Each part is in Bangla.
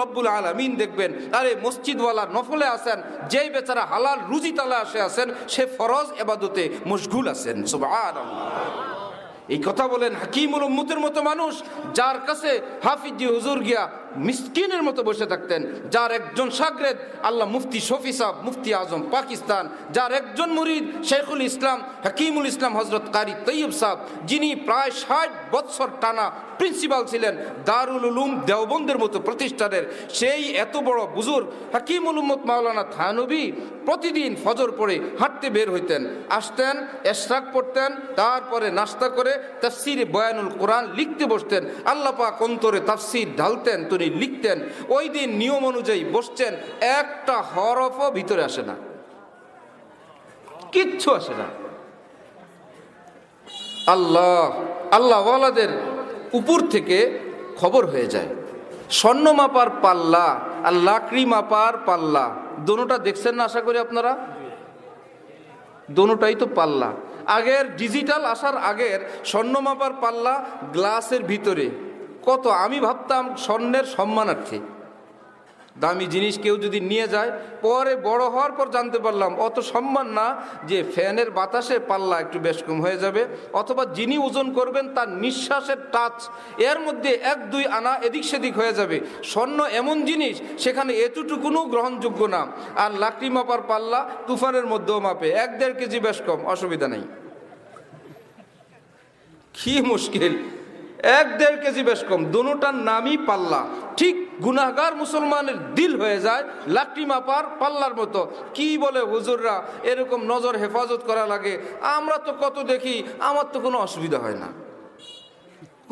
রব্বুল আলামিন দেখবেন আরে মসজিদওয়ালা নফলে আছেন, যেই বেচারা হালাল রুজি তালাশে আছেন সে ফরজ ইবাদতে মশগুল আছেন। সুবহানাল্লাহ। এই কথা বলেন হাকিমুল উম্মতের মতো মানুষ, যার কাছে হাফিজি হুজুর গিয়া মিসকিনের মতো বসে থাকতেন, যার একজন শাগরেদ আল্লাহ মুফতি শফি সাহেব মুফতি আজম পাকিস্তান, যার একজন মুরিদ শেখুল ইসলাম হাকিমুল ইসলাম হজরত কারি তৈয়ব সাহেব, যিনি প্রায় 60 বৎসর টানা প্রিন্সিপাল ছিলেন দারুল উলুম দেওবন্দের মতো প্রতিষ্ঠানের, সেই এত বড় বুজুর্গ হাকিমুল উম্মত মাওলানা থানবী প্রতিদিন ফজর পড়ে হাঁটতে বের হইতেন, আসতেন, এশরাক পড়তেন, তারপরে নাস্তা করে তাফসিরে বয়ানুল কোরআন লিখতে বসতেন। আল্লাহ পাক অন্তরে তাফসির ঢালতেন, তিনি লিখতেন। ওই দিন নিয়ম অনুযায়ী বসছেন, একটা হরফও ভিতরে আসে না, কিচ্ছু আসে না। আল্লাহ ওয়ালাদের উপর থেকে খবর হয়ে যায়। স্বর্ণ মাপার পাল্লা আর লাকড়ি মাপার পাল্লা দোনোটা দেখছেন না আশা করি আপনারা? দোনোটাই তো পাল্লা। আগের ডিজিটাল আসার আগের স্বর্ণ মাপার পাল্লা গ্লাসের ভিতরে কত, আমি ভাবতাম স্বর্ণের সম্মানার্থে দামি জিনিস কেউ যদি নিয়ে যায়, পরে বড় হওয়ার পর জানতে পারলাম অত সম্মান না, যে ফ্যানের বাতাসে পাল্লা একটু বেশ কম হয়ে যাবে, অথবা যিনি ওজন করবেন তার নিঃশ্বাসের টাচ এর মধ্যে 1-2 আনা এদিক সেদিক হয়ে যাবে। স্বর্ণ এমন জিনিস সেখানে এতটুকুনও গ্রহণযোগ্য না। আর লাকড়ি মাপার পাল্লা তুফানের মধ্যেও মাপে, 1-1.5 কেজি বেশ কম, অসুবিধা নেই। কি মুশকিল, 1-1.5 কেজি বেশ কম, দোনোটার নামই পাল্লা। ঠিক গুনাহগার মুসলমানের দিল হয়ে যায় লাকড়ি মাপার পাল্লার মতো। কি বলে হুজুররা, এরকম নজর হেফাজত করা লাগে, আমরা তো কত দেখি, আমার তো কোনো অসুবিধা হয় না,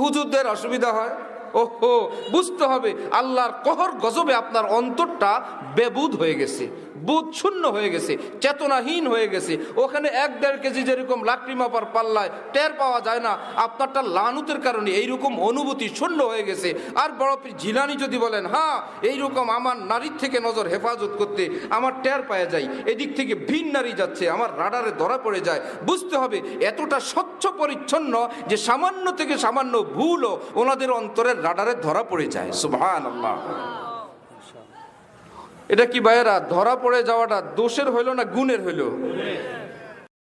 হুজুরদের অসুবিধা হয়। ওহো, বুঝতে হবে আল্লাহর কহর গজবে আপনার অন্তরটা বেবুদ হয়ে গেছে, বুধ শূন্য হয়ে গেছে, চেতনাহীন হয়ে গেছে। ওখানে 1-1.5 কেজি যেরকম লাকড়ি মাপার পাল্লায় টের পাওয়া যায় না, আপনারটা লানুতের কারণে এইরকম অনুভূতি শূন্য হয়ে গেছে। আর বড় পীর জিলানী যদি বলেন, হ্যাঁ এইরকম আমার নারীর থেকে নজর হেফাজত করতে আমার টের পাওয়া যায়, এদিক থেকে ভিন নারী যাচ্ছে, আমার রাডারে ধরা পড়ে যায়। বুঝতে হবে এতটা স্বচ্ছ পরিচ্ছন্ন যে সামান্য থেকে সামান্য ভুলও ওনাদের অন্তরের রাডারে ধরা পড়ে যায়। সুবহানাল্লাহ। এটা কি ভাইয়েরা, ধরা পড়ে যাওয়াটা দোষের হইল না গুণের হইল?